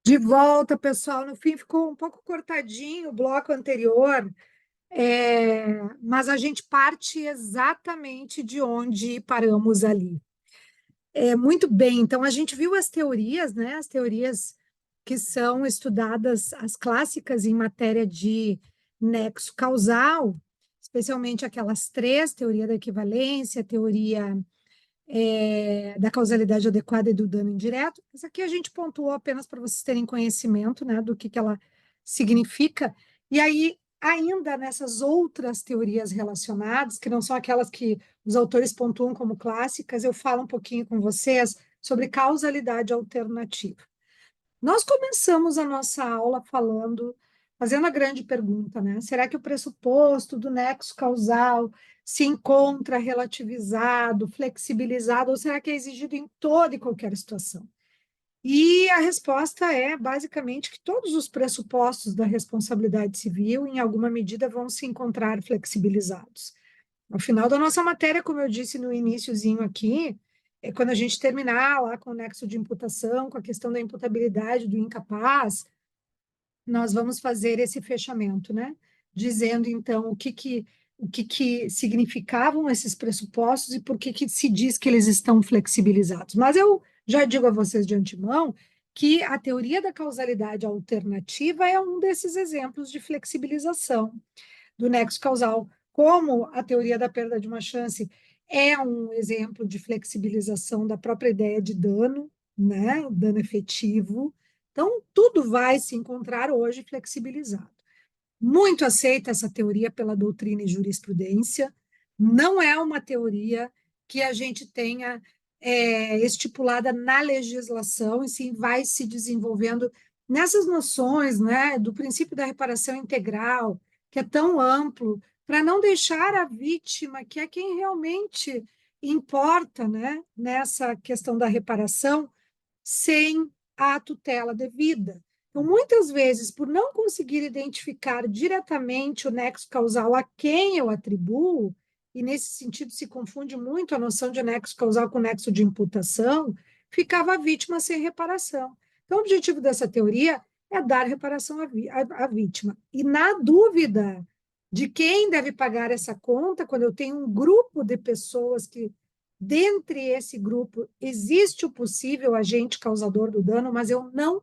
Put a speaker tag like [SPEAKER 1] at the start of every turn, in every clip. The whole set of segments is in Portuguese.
[SPEAKER 1] De volta, pessoal. No fim ficou um pouco cortadinho o bloco anterior, mas a gente parte exatamente de onde paramos ali. Muito bem, então a gente viu as teorias, né? As teorias que são estudadas, as clássicas em matéria de nexo causal, especialmente aquelas três: teoria da equivalência, teoria da causalidade adequada e do dano indireto. Essa aqui a gente pontuou apenas para vocês terem conhecimento, né, do que ela significa. E aí, ainda nessas outras teorias relacionadas, que não são aquelas que os autores pontuam como clássicas, eu falo um pouquinho com vocês sobre causalidade alternativa. Nós começamos a nossa aula fazendo a grande pergunta, né? Será que o pressuposto do nexo causal se encontra relativizado, flexibilizado, ou será que é exigido em toda e qualquer situação? E a resposta é, basicamente, que todos os pressupostos da responsabilidade civil, em alguma medida, vão se encontrar flexibilizados. Ao final da nossa matéria, como eu disse no iniciozinho aqui, quando a gente terminar lá com o nexo de imputação, com a questão da imputabilidade do incapaz, nós vamos fazer esse fechamento, né? Dizendo, então, o que significavam esses pressupostos e por que se diz que eles estão flexibilizados. Mas eu já digo a vocês de antemão que a teoria da causalidade alternativa é um desses exemplos de flexibilização do nexo causal, como a teoria da perda de uma chance é um exemplo de flexibilização da própria ideia de dano, né? Dano efetivo. Então, tudo vai se encontrar hoje flexibilizado. Muito aceita essa teoria pela doutrina e jurisprudência, não é uma teoria que a gente tenha estipulada na legislação, e sim vai se desenvolvendo nessas noções, né, do princípio da reparação integral, que é tão amplo, para não deixar a vítima, que é quem realmente importa, né, nessa questão da reparação, sem a tutela devida. Então, muitas vezes, por não conseguir identificar diretamente o nexo causal a quem eu atribuo, e nesse sentido se confunde muito a noção de nexo causal com nexo de imputação, ficava a vítima sem reparação. Então, o objetivo dessa teoria é dar reparação à vítima. E na dúvida de quem deve pagar essa conta, quando eu tenho um grupo de pessoas que dentre esse grupo existe o possível agente causador do dano, mas eu não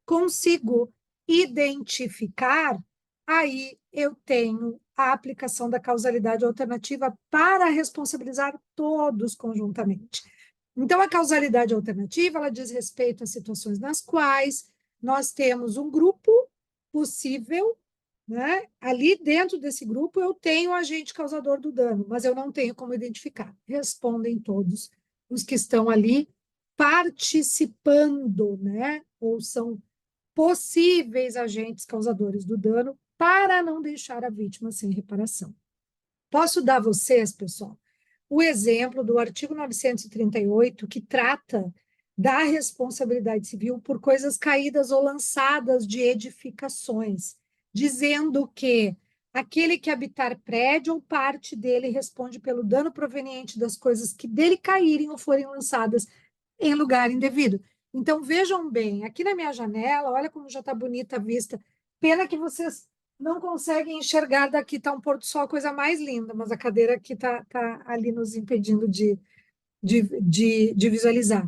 [SPEAKER 1] consigo identificar, aí eu tenho a aplicação da causalidade alternativa para responsabilizar todos conjuntamente. Então, a causalidade alternativa, ela diz respeito a situações nas quais nós temos um grupo possível, né? Ali dentro desse grupo eu tenho o agente causador do dano, mas eu não tenho como identificar. Respondem todos os que estão ali participando, né? Ou são possíveis agentes causadores do dano para não deixar a vítima sem reparação. Posso dar a vocês, pessoal, o exemplo do artigo 938, que trata da responsabilidade civil por coisas caídas ou lançadas de edificações, dizendo que aquele que habitar prédio ou parte dele responde pelo dano proveniente das coisas que dele caírem ou forem lançadas em lugar indevido. Então, vejam bem, aqui na minha janela, olha como já está bonita a vista. Pena que vocês não conseguem enxergar daqui, está um pôr do sol, coisa mais linda, mas a cadeira aqui tá ali nos impedindo de visualizar.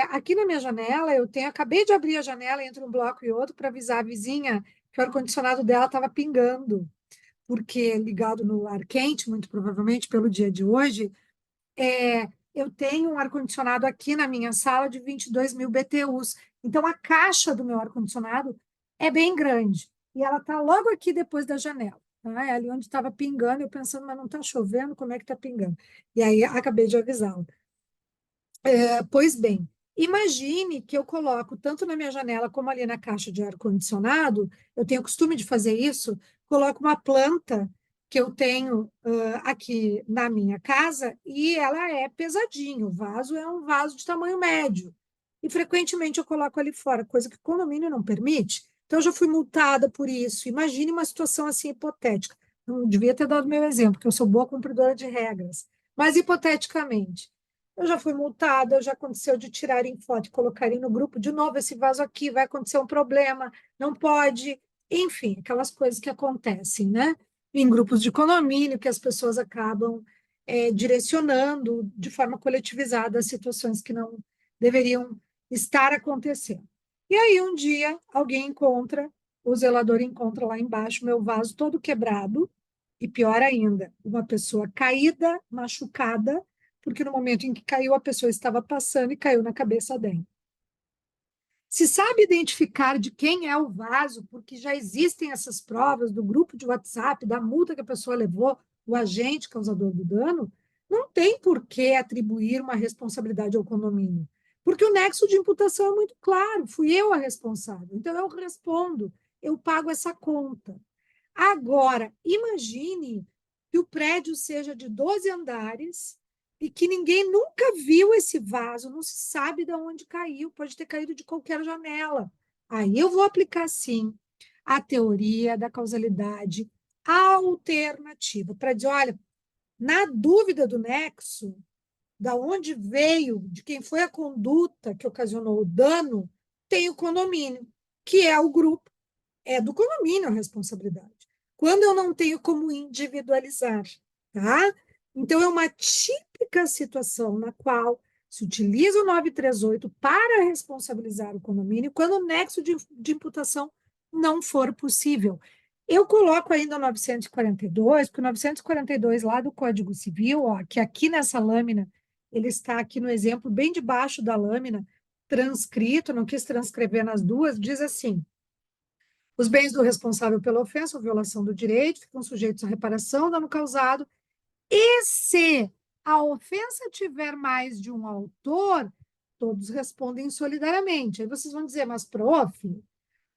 [SPEAKER 1] Aqui na minha janela, acabei de abrir a janela entre um bloco e outro para avisar a vizinha que o ar-condicionado dela estava pingando, porque ligado no ar quente, muito provavelmente pelo dia de hoje, eu tenho um ar-condicionado aqui na minha sala de 22 mil BTUs. Então, a caixa do meu ar-condicionado é bem grande. E ela está logo aqui depois da janela. Tá? É ali onde estava pingando, eu pensando, mas não está chovendo, como é que está pingando? E aí, acabei de avisá-la. Pois bem, imagine que eu coloco tanto na minha janela como ali na caixa de ar-condicionado, eu tenho o costume de fazer isso, coloco uma planta que eu tenho aqui na minha casa e ela é pesadinha, o vaso é um vaso de tamanho médio. E frequentemente eu coloco ali fora, coisa que o condomínio não permite. Então eu já fui multada por isso. Imagine uma situação assim hipotética. Não devia ter dado meu exemplo, porque eu sou boa cumpridora de regras. Mas hipoteticamente. eu já fui multada, já aconteceu de tirarem foto e colocarem no grupo, de novo, esse vaso aqui vai acontecer um problema, não pode, enfim, aquelas coisas que acontecem, né? Em grupos de condomínio, que as pessoas acabam direcionando de forma coletivizada as situações que não deveriam estar acontecendo. E aí, um dia, alguém encontra, o zelador encontra lá embaixo meu vaso todo quebrado, e pior ainda, uma pessoa caída, machucada, porque no momento em que caiu, a pessoa estava passando e caiu na cabeça dela. Se sabe identificar de quem é o vaso, porque já existem essas provas do grupo de WhatsApp, da multa que a pessoa levou, o agente causador do dano, não tem por que atribuir uma responsabilidade ao condomínio. Porque o nexo de imputação é muito claro, fui eu a responsável. Então, eu respondo, eu pago essa conta. Agora, imagine que o prédio seja de 12 andares e que ninguém nunca viu esse vaso, não se sabe de onde caiu, pode ter caído de qualquer janela. Aí eu vou aplicar, sim, a teoria da causalidade alternativa, para dizer, olha, na dúvida do nexo, da onde veio, de quem foi a conduta que ocasionou o dano, tem o condomínio, que é o grupo, é do condomínio a responsabilidade. Quando eu não tenho como individualizar, tá? Então, é uma típica situação na qual se utiliza o 938 para responsabilizar o condomínio quando o nexo de imputação não for possível. Eu coloco ainda o 942, porque o 942 lá do Código Civil, ó, que aqui nessa lâmina, ele está aqui no exemplo, bem debaixo da lâmina, transcrito, não quis transcrever nas duas, diz assim: os bens do responsável pela ofensa ou violação do direito ficam sujeitos à reparação, dano causado, e se a ofensa tiver mais de um autor, todos respondem solidariamente. Aí vocês vão dizer, mas, prof,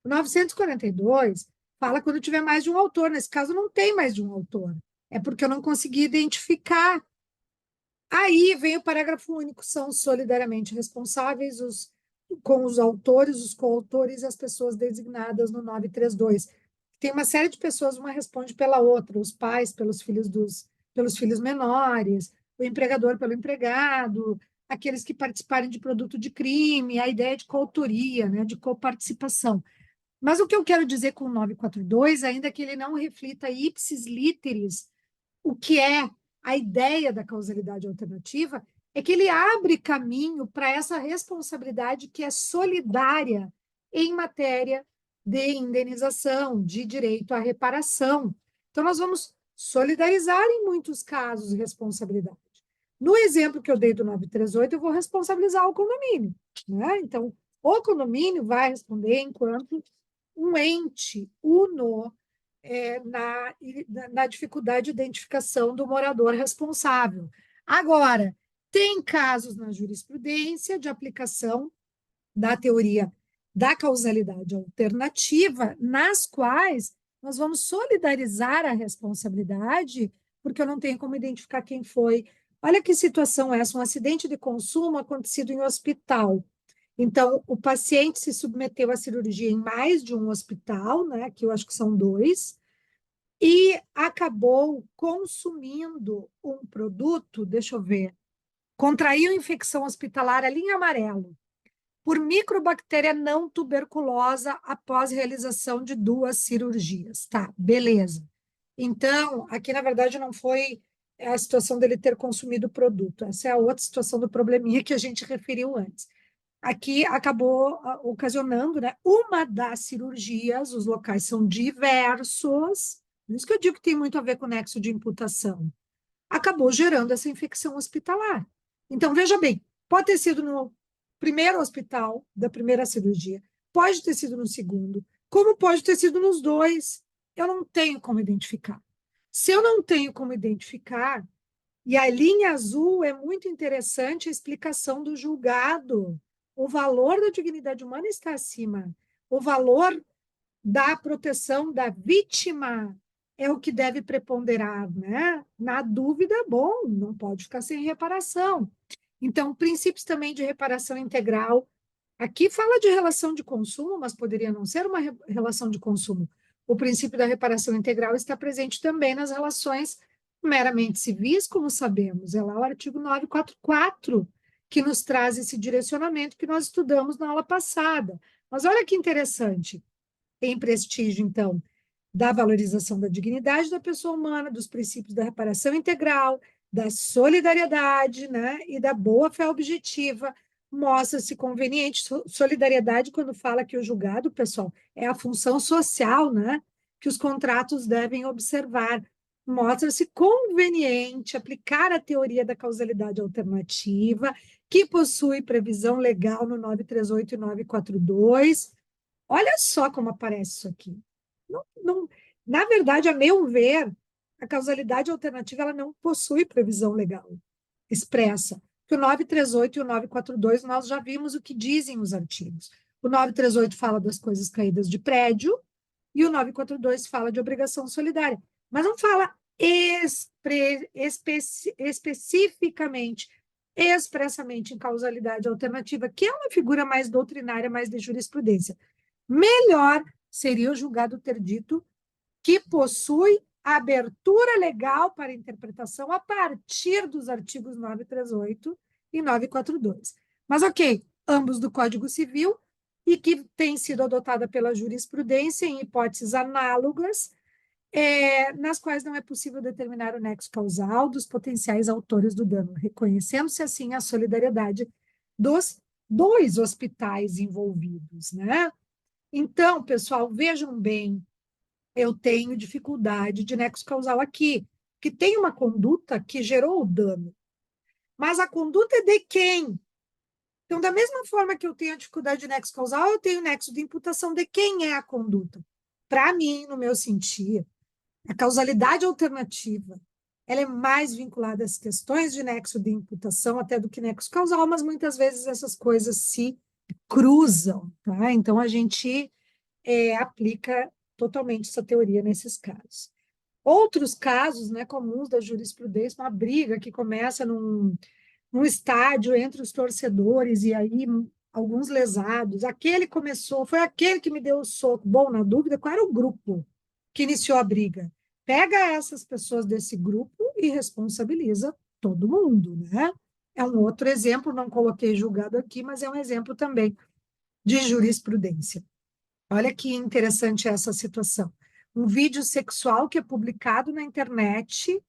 [SPEAKER 1] o 942 fala quando tiver mais de um autor. Nesse caso, não tem mais de um autor. É porque eu não consegui identificar. Aí vem o parágrafo único, são solidariamente responsáveis com os autores, os coautores e as pessoas designadas no 932. Tem uma série de pessoas, uma responde pela outra, os pais pelos filhos menores, o empregador pelo empregado, aqueles que participarem de produto de crime, a ideia de coautoria, né, de coparticipação. Mas o que eu quero dizer com o 942, ainda que ele não reflita ipsis literis o que é a ideia da causalidade alternativa, é que ele abre caminho para essa responsabilidade que é solidária em matéria de indenização, de direito à reparação. Então, nós vamos solidarizar em muitos casos responsabilidade. No exemplo que eu dei do 938, eu vou responsabilizar o condomínio, né? Então, o condomínio vai responder enquanto um ente uno na dificuldade de identificação do morador responsável. Agora, tem casos na jurisprudência de aplicação da teoria da causalidade alternativa, nas quais nós vamos solidarizar a responsabilidade, porque eu não tenho como identificar quem foi. Olha que situação é essa, um acidente de consumo acontecido em hospital. Então, o paciente se submeteu à cirurgia em mais de um hospital, né, que eu acho que são dois, e acabou consumindo um produto, deixa eu ver, contraiu infecção hospitalar ali em amarelo, por microbactéria não tuberculosa após realização de duas cirurgias. Tá, beleza. Então, aqui na verdade não foi a situação dele ter consumido o produto, essa é a outra situação do probleminha que a gente referiu antes. Aqui acabou ocasionando, né, uma das cirurgias, os locais são diversos, por isso que eu digo que tem muito a ver com o nexo de imputação. Acabou gerando essa infecção hospitalar. Então, veja bem, pode ter sido no primeiro hospital da primeira cirurgia, pode ter sido no segundo, como pode ter sido nos dois. Eu não tenho como identificar. Se eu não tenho como identificar, e a linha azul é muito interessante a explicação do julgado. O valor da dignidade humana está acima. O valor da proteção da vítima é o que deve preponderar, né? Na dúvida, bom, não pode ficar sem reparação. Então, princípios também de reparação integral. Aqui fala de relação de consumo, mas poderia não ser uma relação de consumo. O princípio da reparação integral está presente também nas relações Meramente civis, como sabemos, é lá o artigo 944, que nos traz esse direcionamento que nós estudamos na aula passada. Mas olha que interessante, em prestígio, então, da valorização da dignidade da pessoa humana, dos princípios da reparação integral, da solidariedade, né, e da boa-fé objetiva, mostra-se conveniente. Solidariedade, quando fala que o julgado, pessoal, é a função social, né, que os contratos devem observar. Mostra-se conveniente aplicar a teoria da causalidade alternativa, que possui previsão legal no 938 e 942. Olha só como aparece isso aqui. Não, na verdade, a meu ver, a causalidade alternativa ela não possui previsão legal expressa. Que o 938 e o 942 nós já vimos o que dizem os artigos. O 938 fala das coisas caídas de prédio e o 942 fala de obrigação solidária, mas não fala especificamente, expressamente em causalidade alternativa, que é uma figura mais doutrinária, mais de jurisprudência. Melhor seria o julgado ter dito que possui abertura legal para interpretação a partir dos artigos 938 e 942. Mas, ok, ambos do Código Civil e que tem sido adotada pela jurisprudência em hipóteses análogas, nas quais não é possível determinar o nexo causal dos potenciais autores do dano, reconhecendo-se assim a solidariedade dos dois hospitais envolvidos, né? Então, pessoal, vejam bem, eu tenho dificuldade de nexo causal aqui, que tem uma conduta que gerou o dano. Mas a conduta é de quem? Então, da mesma forma que eu tenho a dificuldade de nexo causal, eu tenho nexo de imputação de quem é a conduta. Para mim, no meu sentir, a causalidade alternativa, ela é mais vinculada às questões de nexo de imputação até do que nexo causal, mas muitas vezes essas coisas se cruzam, tá? Então, a gente aplica totalmente essa teoria nesses casos. Outros casos, né, comuns da jurisprudência, uma briga que começa num estádio entre os torcedores e aí alguns lesados. Aquele começou, foi aquele que me deu o soco. Bom, na dúvida, qual era o grupo que iniciou a briga? Pega essas pessoas desse grupo e responsabiliza todo mundo, né? É um outro exemplo, não coloquei julgado aqui, mas é um exemplo também de jurisprudência. Olha que interessante essa situação. Um vídeo sexual que é publicado na internet,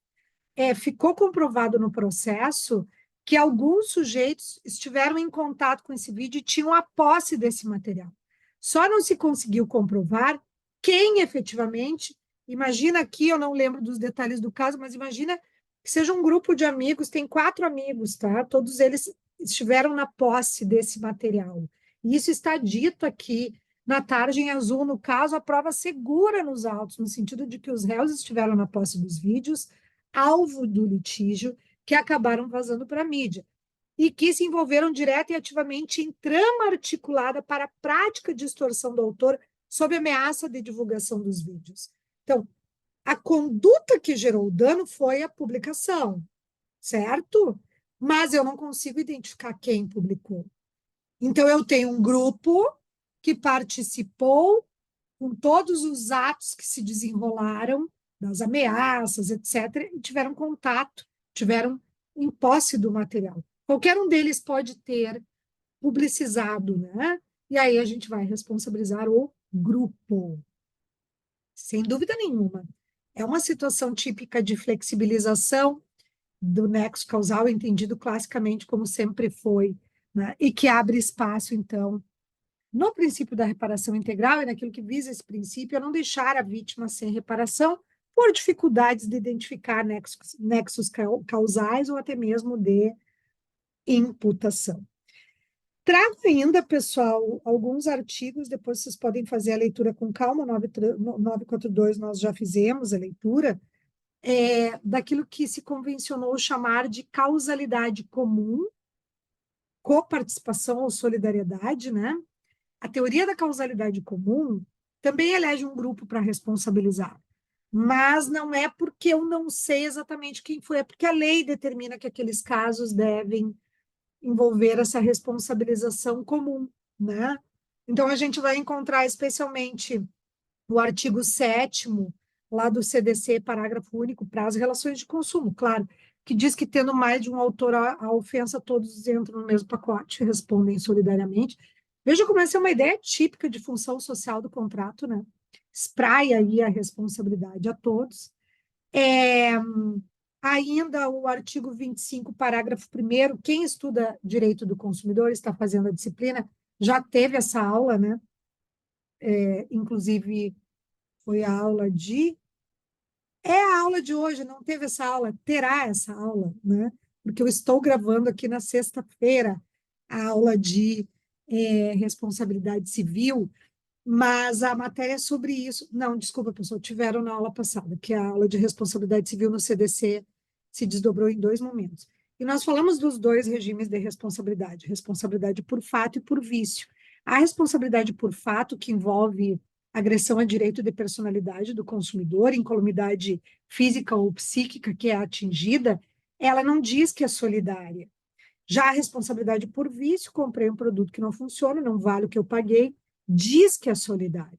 [SPEAKER 1] ficou comprovado no processo que alguns sujeitos estiveram em contato com esse vídeo e tinham a posse desse material. Só não se conseguiu comprovar quem efetivamente, imagina aqui, eu não lembro dos detalhes do caso, mas imagina que seja um grupo de amigos, tem 4 amigos, tá? Todos eles estiveram na posse desse material. E isso está dito aqui na tarja em azul, no caso, a prova segura nos autos, no sentido de que os réus estiveram na posse dos vídeos, alvo do litígio, que acabaram vazando para a mídia, e que se envolveram direta e ativamente em trama articulada para a prática de extorsão do autor sob ameaça de divulgação dos vídeos. Então, a conduta que gerou o dano foi a publicação, certo? Mas eu não consigo identificar quem publicou. Então, eu tenho um grupo que participou com todos os atos que se desenrolaram, das ameaças, etc., e tiveram contato, tiveram em posse do material. Qualquer um deles pode ter publicizado, né? E aí a gente vai responsabilizar o grupo, sem dúvida nenhuma. É uma situação típica de flexibilização do nexo causal, entendido classicamente como sempre foi, né? E que abre espaço, então, no princípio da reparação integral e naquilo que visa esse princípio, é não deixar a vítima sem reparação por dificuldades de identificar nexos causais ou até mesmo de imputação. Trago ainda, pessoal, alguns artigos, depois vocês podem fazer a leitura com calma, 942 nós já fizemos a leitura, daquilo que se convencionou chamar de causalidade comum, coparticipação ou solidariedade, né? A teoria da causalidade comum também elege um grupo para responsabilizar, mas não é porque eu não sei exatamente quem foi, é porque a lei determina que aqueles casos devem envolver essa responsabilização comum, né? Então, a gente vai encontrar especialmente o artigo 7º lá do CDC, parágrafo único, para as relações de consumo, claro, que diz que tendo mais de um autor a ofensa, todos entram no mesmo pacote, respondem solidariamente. Veja como essa é uma ideia típica de função social do contrato, né? Espraia aí a responsabilidade a todos. Ainda o artigo 25, parágrafo 1º, quem estuda direito do consumidor, está fazendo a disciplina, já teve essa aula, né? Inclusive, foi a aula de... É a aula de hoje, não teve essa aula, terá essa aula, né? Porque eu estou gravando aqui na sexta-feira a aula de responsabilidade civil, mas a matéria é sobre isso. Não, desculpa, pessoal, tiveram na aula passada, que a aula de responsabilidade civil no CDC se desdobrou em 2 momentos. E nós falamos dos 2 regimes de responsabilidade: responsabilidade por fato e por vício. A responsabilidade por fato, que envolve agressão a direito de personalidade do consumidor, incolumidade física ou psíquica que é atingida, ela não diz que é solidária. Já a responsabilidade por vício, comprei um produto que não funciona, não vale o que eu paguei, diz que é solidário.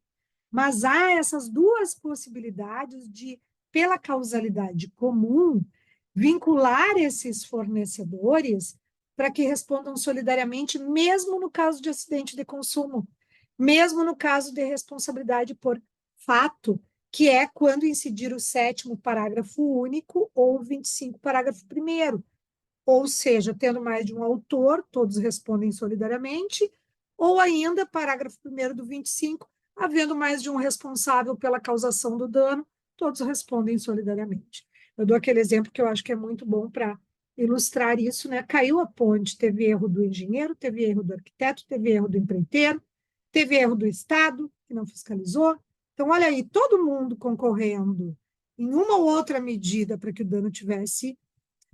[SPEAKER 1] Mas há essas 2 possibilidades de, pela causalidade comum, vincular esses fornecedores para que respondam solidariamente, mesmo no caso de acidente de consumo, mesmo no caso de responsabilidade por fato, que é quando incidir o 7º parágrafo único ou o 25, parágrafo 1º. Ou seja, tendo mais de um autor, todos respondem solidariamente, ou ainda, parágrafo 1º do 25, havendo mais de um responsável pela causação do dano, todos respondem solidariamente. Eu dou aquele exemplo que eu acho que é muito bom para ilustrar isso, né? Caiu a ponte, teve erro do engenheiro, teve erro do arquiteto, teve erro do empreiteiro, teve erro do Estado, que não fiscalizou. Então, olha aí, todo mundo concorrendo em uma ou outra medida para que o dano tivesse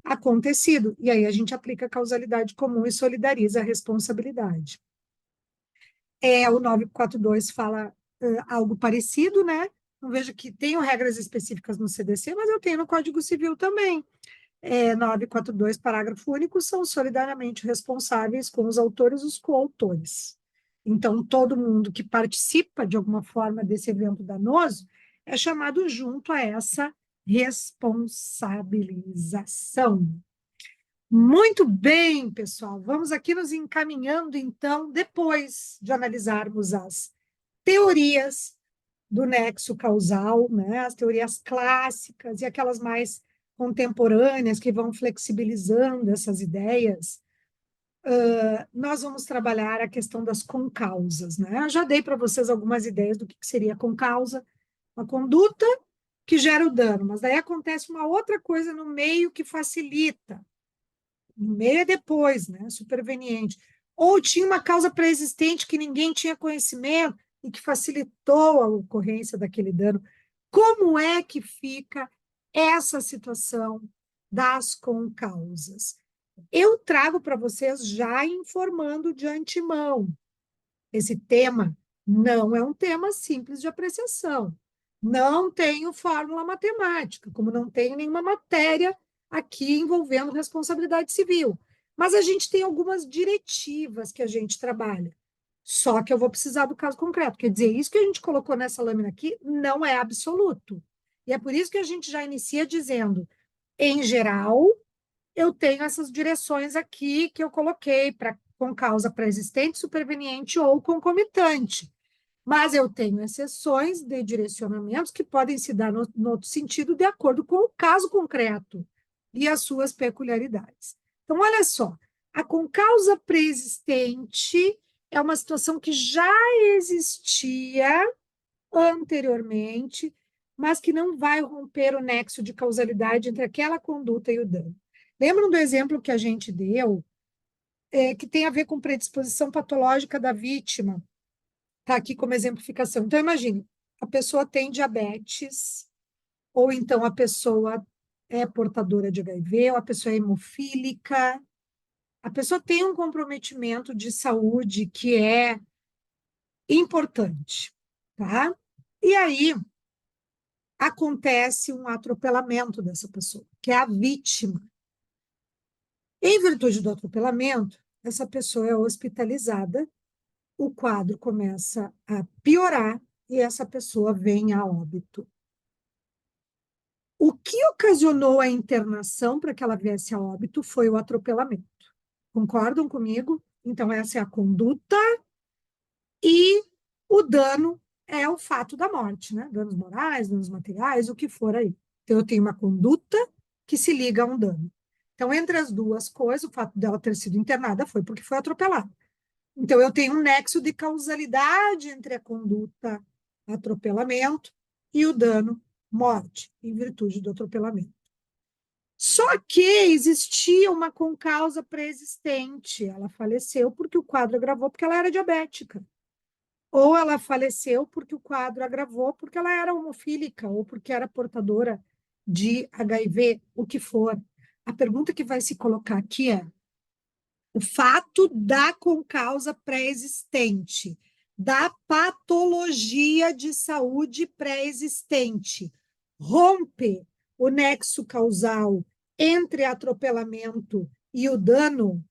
[SPEAKER 1] acontecido. E aí a gente aplica a causalidade comum e solidariza a responsabilidade. O 942 fala algo parecido, né? Não vejo que tenho regras específicas no CDC, mas eu tenho no Código Civil também. 942, parágrafo único, são solidariamente responsáveis com os autores e os coautores. Então, todo mundo que participa de alguma forma desse evento danoso é chamado junto a essa responsabilização. Muito bem, pessoal. Vamos aqui nos encaminhando, então, depois de analisarmos as teorias do nexo causal, né, as teorias clássicas e aquelas mais contemporâneas que vão flexibilizando essas ideias, nós vamos trabalhar a questão das concausas, né? Eu já dei para vocês algumas ideias do que seria concausa, uma conduta que gera o dano, mas daí acontece uma outra coisa no meio que facilita. No meio é depois, né? Superveniente. Ou tinha uma causa pré-existente que ninguém tinha conhecimento e que facilitou a ocorrência daquele dano. Como é que fica essa situação das concausas? Eu trago para vocês já informando de antemão. Esse tema não é um tema simples de apreciação. Não tenho fórmula matemática, como não tenho nenhuma matéria aqui envolvendo responsabilidade civil. Mas a gente tem algumas diretivas que a gente trabalha. Só que eu vou precisar do caso concreto. Quer dizer, isso que a gente colocou nessa lâmina aqui não é absoluto. E é por isso que a gente já inicia dizendo, em geral, eu tenho essas direções aqui que eu coloquei para com causa pré-existente, superveniente ou concomitante. Mas eu tenho exceções de direcionamentos que podem se dar no outro sentido, de acordo com o caso concreto e as suas peculiaridades. Então, olha só, a concausa pré-existente é uma situação que já existia anteriormente, mas que não vai romper o nexo de causalidade entre aquela conduta e o dano. Lembram do exemplo que a gente deu, que tem a ver com predisposição patológica da vítima? Está aqui como exemplificação. Então, imagine, a pessoa tem diabetes, ou então a pessoa é portadora de HIV, ou a pessoa é hemofílica, a pessoa tem um comprometimento de saúde que é importante, tá? E aí acontece um atropelamento dessa pessoa, que é a vítima. Em virtude do atropelamento, essa pessoa é hospitalizada, o quadro começa a piorar e essa pessoa vem a óbito. O que ocasionou a internação para que ela viesse a óbito foi o atropelamento. Concordam comigo? Então, essa é a conduta e o dano é o fato da morte, né? Danos morais, danos materiais, o que for aí. Então, eu tenho uma conduta que se liga a um dano. Então, entre as duas coisas, o fato dela ter sido internada foi porque foi atropelada. Então, eu tenho um nexo de causalidade entre a conduta atropelamento e o dano morte, em virtude do atropelamento. Só que existia uma concausa pré-existente. Ela faleceu porque o quadro agravou porque ela era diabética. Ou ela faleceu porque o quadro agravou porque ela era homofílica ou porque era portadora de HIV, o que for. A pergunta que vai se colocar aqui é: o fato da concausa pré-existente, da patologia de saúde pré-existente, rompe o nexo causal entre atropelamento e o dano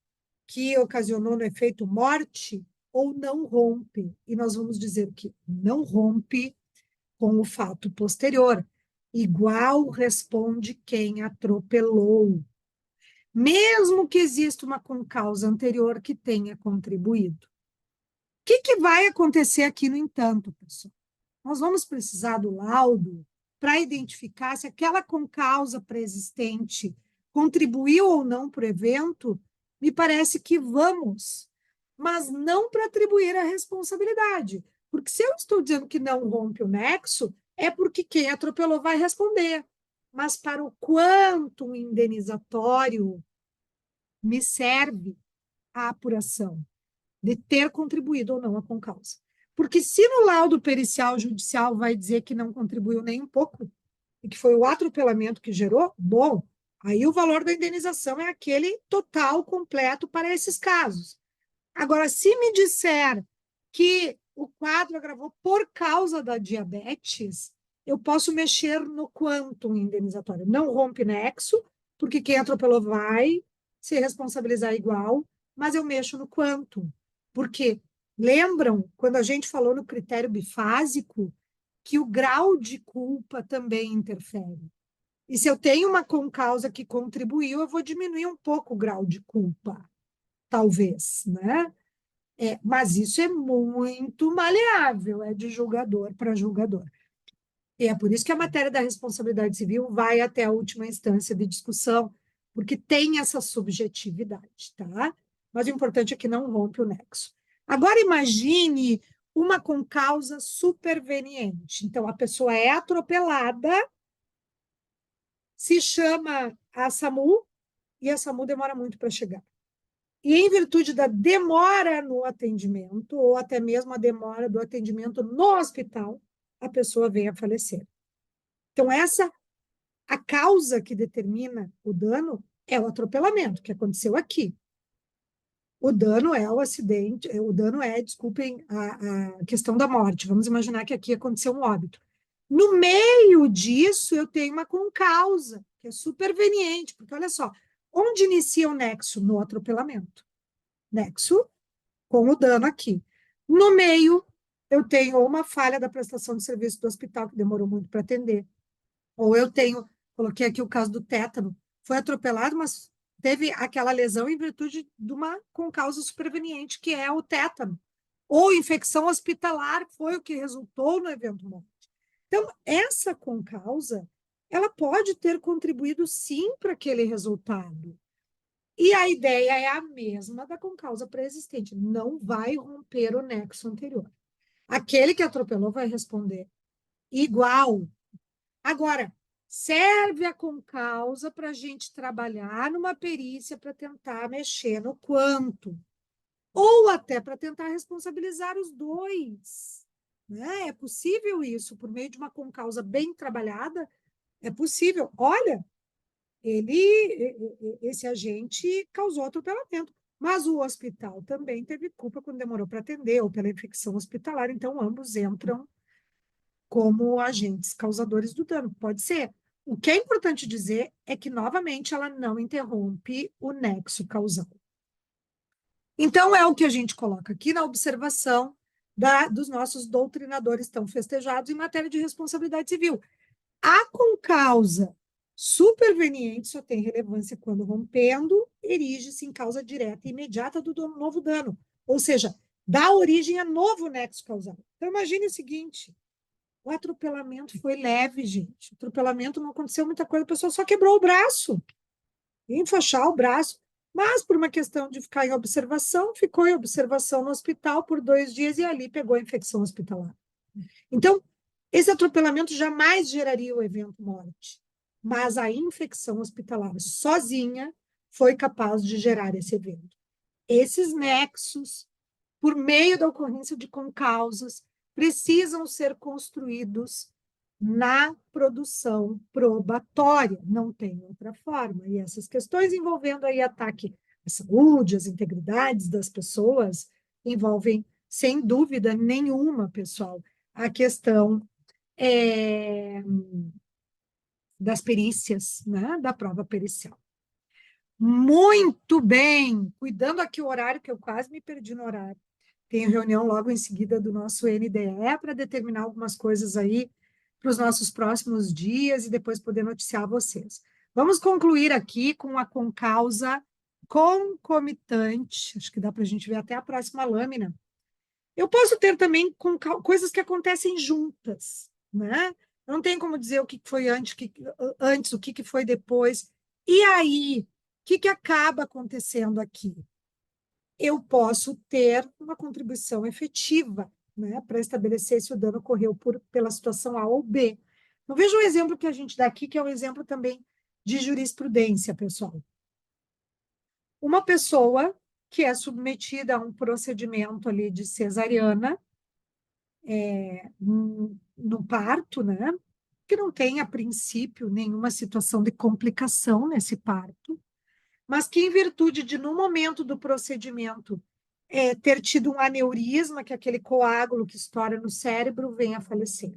[SPEAKER 1] que ocasionou no efeito morte, ou não rompe? E nós vamos dizer que não rompe com o fato posterior. Igual responde quem atropelou, mesmo que exista uma concausa anterior que tenha contribuído. O que vai acontecer aqui, no entanto, pessoal? Nós vamos precisar do laudo para identificar se aquela concausa pré-existente contribuiu ou não para o evento. Me parece que vamos, mas não para atribuir a responsabilidade. Porque se eu estou dizendo que não rompe o nexo, é porque quem atropelou vai responder. Mas para o quantum indenizatório me serve a apuração de ter contribuído ou não a concausa. Porque se no laudo pericial judicial vai dizer que não contribuiu nem um pouco, e que foi o atropelamento que gerou, bom, aí o valor da indenização é aquele total, completo para esses casos. Agora, se me disser que o quadro agravou por causa da diabetes, eu posso mexer no quantum indenizatório. Não rompe nexo, porque quem atropelou vai se responsabilizar igual, mas eu mexo no quantum. Porque lembram, quando a gente falou no critério bifásico, que o grau de culpa também interfere. E se eu tenho uma concausa que contribuiu, eu vou diminuir um pouco o grau de culpa, talvez, né? Mas isso é muito maleável, é de julgador para julgador. E é por isso que a matéria da responsabilidade civil vai até a última instância de discussão, porque tem essa subjetividade, tá? Mas o importante é que não rompe o nexo. Agora imagine uma concausa superveniente. Então, a pessoa é atropelada, se chama a SAMU, e a SAMU demora muito para chegar. E em virtude da demora no atendimento, ou até mesmo a demora do atendimento no hospital, a pessoa vem a falecer. Então, a causa que determina o dano é o atropelamento, que aconteceu aqui. O dano é o acidente, o dano é, desculpem, a questão da morte. Vamos imaginar que aqui aconteceu um óbito. No meio disso, eu tenho uma concausa, que é superveniente, porque olha só, onde inicia o nexo? No atropelamento. Nexo com o dano aqui. No meio, eu tenho uma falha da prestação de serviço do hospital, que demorou muito para atender. Ou eu tenho, coloquei aqui o caso do tétano, foi atropelado, mas teve aquela lesão em virtude de uma concausa superveniente, que é o tétano. Ou infecção hospitalar, foi o que resultou no evento morte. Então, essa concausa, ela pode ter contribuído sim para aquele resultado. E a ideia é a mesma da concausa pré-existente, não vai romper o nexo anterior. Aquele que atropelou vai responder igual. Agora, serve a concausa para a gente trabalhar numa perícia para tentar mexer no quanto, ou até para tentar responsabilizar os dois. Né? É possível isso, por meio de uma concausa bem trabalhada, é possível. Olha, esse agente causou atropelamento, mas o hospital também teve culpa quando demorou para atender, ou pela infecção hospitalar, então ambos entram como agentes causadores do dano. Pode ser. O que é importante dizer é que, novamente, ela não interrompe o nexo causal. Então, é o que a gente coloca aqui na observação dos nossos doutrinadores tão festejados em matéria de responsabilidade civil. A concausa superveniente só tem relevância quando rompendo, erige-se em causa direta e imediata do novo dano. Ou seja, dá origem a novo nexo causal. Então, imagine o seguinte: o atropelamento foi leve, gente. O atropelamento não aconteceu muita coisa, a pessoa só quebrou o braço, enfaixar o braço. Mas, por uma questão de ficar em observação, ficou em observação no hospital por 2 dias e ali pegou a infecção hospitalar. Então, esse atropelamento jamais geraria o evento morte, mas a infecção hospitalar sozinha foi capaz de gerar esse evento. Esses nexos, por meio da ocorrência de concausas, precisam ser construídos na produção probatória, não tem outra forma. E essas questões envolvendo aí ataque à saúde, às integridades das pessoas, envolvem, sem dúvida nenhuma, pessoal, a questão das perícias, né, da prova pericial. Muito bem! Cuidando aqui o horário, que eu quase me perdi no horário. Tenho reunião logo em seguida do nosso NDE para determinar algumas coisas aí para os nossos próximos dias e depois poder noticiar a vocês. Vamos concluir aqui com a concausa concomitante. Acho que dá para a gente ver até a próxima lâmina. Eu posso ter também coisas que acontecem juntas, né? Não tem como dizer o que foi antes, o que foi depois. E aí, o que acaba acontecendo aqui? Eu posso ter uma contribuição efetiva, né, para estabelecer se o dano ocorreu pela situação A ou B. Então, veja um exemplo que a gente dá aqui, que é um exemplo também de jurisprudência, pessoal. Uma pessoa que é submetida a um procedimento ali de cesariana, no parto, né, que não tem, a princípio, nenhuma situação de complicação nesse parto, mas que, em virtude de, no momento do procedimento, ter tido um aneurisma, que é aquele coágulo que estoura no cérebro, venha a falecer.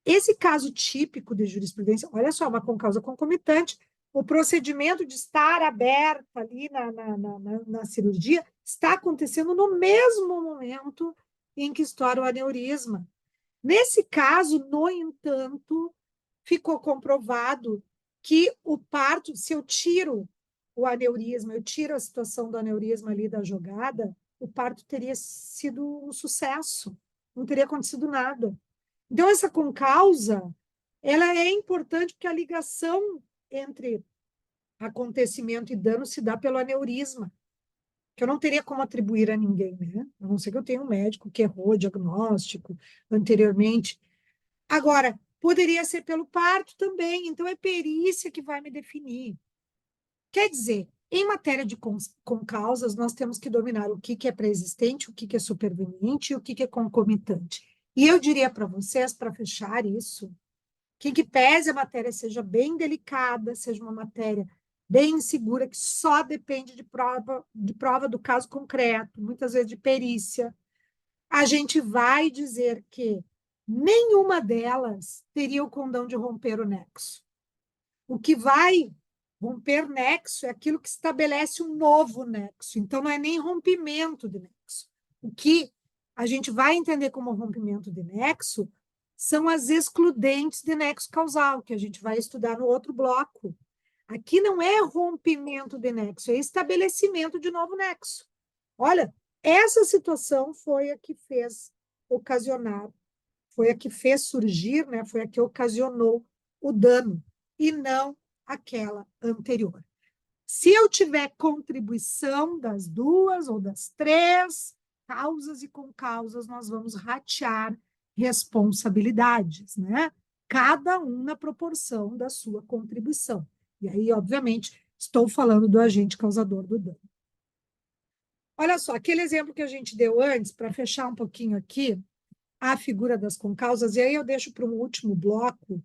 [SPEAKER 1] Esse caso típico de jurisprudência, olha só, uma concausa concomitante, o procedimento de estar aberta ali na cirurgia está acontecendo no mesmo momento em que estoura o aneurisma. Nesse caso, no entanto, ficou comprovado que o parto, se eu tiro o aneurisma, eu tiro a situação do aneurisma ali da jogada, o parto teria sido um sucesso, não teria acontecido nada. Então, essa concausa, ela é importante porque a ligação entre acontecimento e dano se dá pelo aneurisma, que eu não teria como atribuir a ninguém, né? A não ser que eu tenha um médico que errou o diagnóstico anteriormente. Agora, poderia ser pelo parto também, então é perícia que vai me definir. Quer dizer, em matéria de concausas, nós temos que dominar o que é pré-existente, o que é superveniente e o que é concomitante. E eu diria para vocês, para fechar isso, que em que pese a matéria seja bem delicada, seja uma matéria bem insegura, que só depende de prova do caso concreto, muitas vezes de perícia, a gente vai dizer que nenhuma delas teria o condão de romper o nexo. O que vai romper nexo é aquilo que estabelece um novo nexo. Então, não é nem rompimento de nexo. O que a gente vai entender como rompimento de nexo são as excludentes de nexo causal, que a gente vai estudar no outro bloco. Aqui não é rompimento de nexo, é estabelecimento de novo nexo. Olha, essa situação foi a que fez ocasionar, foi a que fez surgir, né, foi a que ocasionou o dano, e não aquela anterior. Se eu tiver contribuição das duas ou das três causas e concausas, nós vamos ratear responsabilidades, né? Cada um na proporção da sua contribuição. E aí, obviamente, estou falando do agente causador do dano. Olha só, aquele exemplo que a gente deu antes, para fechar um pouquinho aqui, a figura das concausas, e aí eu deixo para um último bloco,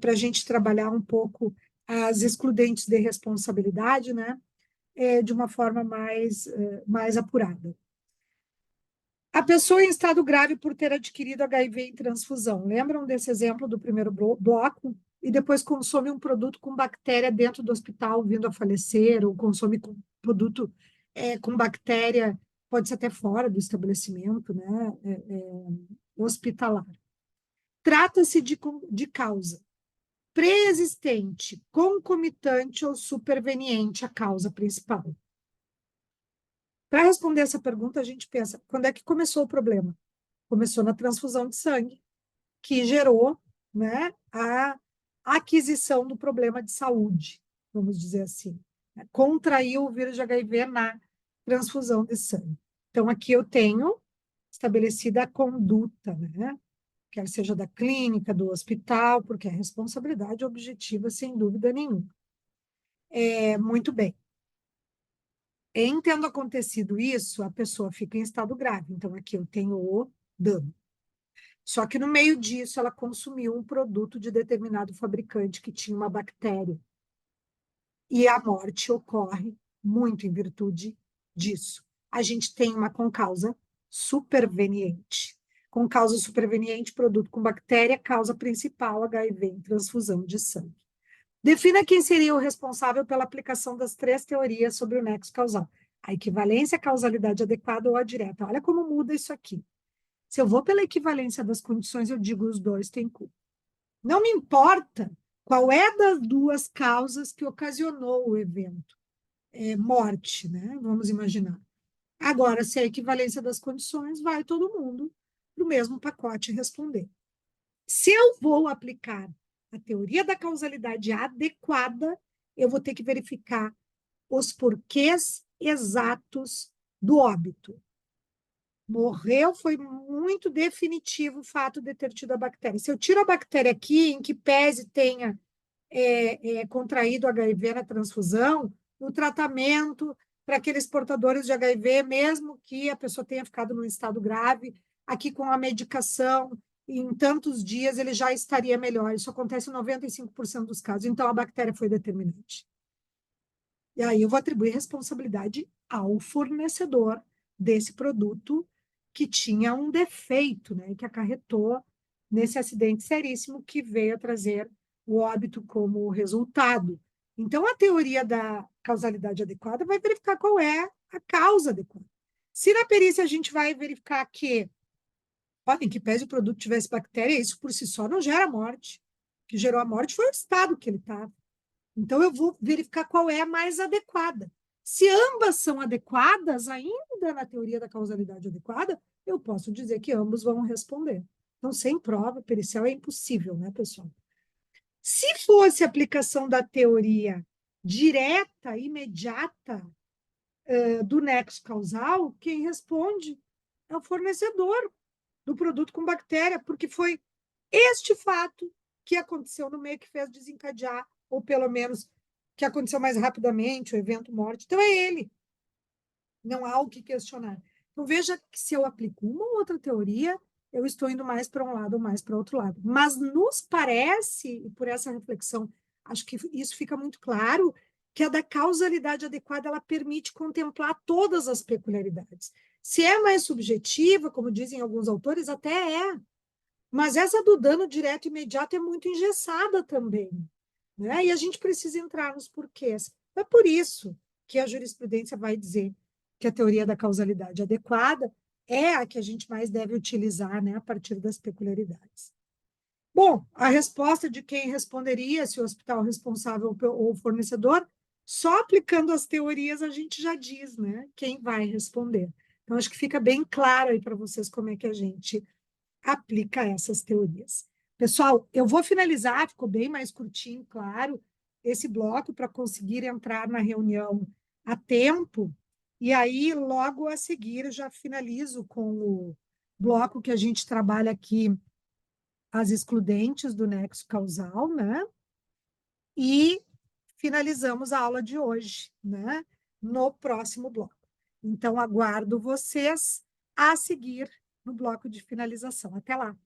[SPEAKER 1] para a gente trabalhar um pouco as excludentes de responsabilidade, né? De uma forma mais apurada. A pessoa em estado grave por ter adquirido HIV em transfusão. Lembram desse exemplo do primeiro bloco? E depois consome um produto com bactéria dentro do hospital, vindo a falecer, ou consome produto com bactéria, pode ser até fora do estabelecimento, né? Hospitalar. Trata-se de causa. Pré-existente, concomitante ou superveniente à causa principal? Para responder essa pergunta, a gente pensa, quando é que começou o problema? Começou na transfusão de sangue, que gerou, né, a aquisição do problema de saúde, vamos dizer assim. Contraiu o vírus de HIV na transfusão de sangue. Então, aqui eu tenho estabelecida a conduta, né? Quer seja da clínica, do hospital, porque é responsabilidade objetiva, sem dúvida nenhuma. Muito bem. Em tendo acontecido isso, a pessoa fica em estado grave. Então, aqui eu tenho o dano. Só que no meio disso, ela consumiu um produto de determinado fabricante que tinha uma bactéria. E a morte ocorre muito em virtude disso. A gente tem uma concausa superveniente. Concausa superveniente, produto com bactéria, causa principal, HIV em transfusão de sangue. Defina quem seria o responsável pela aplicação das 3 teorias sobre o nexo causal. A equivalência, a causalidade adequada ou a direta. Olha como muda isso aqui. Se eu vou pela equivalência das condições, eu digo os dois têm culpa. Não me importa qual é das duas causas que ocasionou o evento. Morte, né? Vamos imaginar. Agora, se é a equivalência das condições, vai todo mundo para o mesmo pacote responder. Se eu vou aplicar a teoria da causalidade adequada, eu vou ter que verificar os porquês exatos do óbito. Morreu, foi muito definitivo o fato de ter tido a bactéria. Se eu tiro a bactéria aqui, em que pese tenha contraído HIV na transfusão, o tratamento para aqueles portadores de HIV, mesmo que a pessoa tenha ficado num estado grave, aqui com a medicação, em tantos dias ele já estaria melhor. Isso acontece em 95% dos casos. Então, a bactéria foi determinante. E aí eu vou atribuir responsabilidade ao fornecedor desse produto que tinha um defeito, né, que acarretou nesse acidente seríssimo que veio a trazer o óbito como resultado. Então, a teoria da causalidade adequada vai verificar qual é a causa adequada. Se na perícia a gente vai verificar que, em que pese o produto tivesse bactéria, isso por si só não gera morte. O que gerou a morte foi o estado que ele estava. Então, eu vou verificar qual é a mais adequada. Se ambas são adequadas, ainda na teoria da causalidade adequada, eu posso dizer que ambos vão responder. Então, sem prova pericial é impossível, né, pessoal? Se fosse aplicação da teoria direta, imediata, do nexo causal, quem responde é o fornecedor do produto com bactéria, porque foi este fato que aconteceu no meio que fez desencadear, ou pelo menos que aconteceu mais rapidamente, o evento morte. Então, é ele. Não há o que questionar. Então, veja que se eu aplico uma ou outra teoria, eu estou indo mais para um lado ou mais para outro lado. Mas nos parece, e por essa reflexão, acho que isso fica muito claro, que a da causalidade adequada, ela permite contemplar todas as peculiaridades. Se é mais subjetiva, como dizem alguns autores, até é. Mas essa do dano direto e imediato é muito engessada também, né? E a gente precisa entrar nos porquês. É por isso que a jurisprudência vai dizer que a teoria da causalidade adequada é a que a gente mais deve utilizar, né, a partir das peculiaridades. Bom, a resposta de quem responderia, se o hospital responsável ou o fornecedor, só aplicando as teorias a gente já diz, né, quem vai responder. Então, acho que fica bem claro aí para vocês como é que a gente aplica essas teorias. Pessoal, eu vou finalizar, ficou bem mais curtinho, claro, esse bloco para conseguir entrar na reunião a tempo, e aí logo a seguir eu já finalizo com o bloco que a gente trabalha aqui, as excludentes do nexo causal, né? E finalizamos a aula de hoje, né? No próximo bloco. Então, aguardo vocês a seguir no bloco de finalização. Até lá!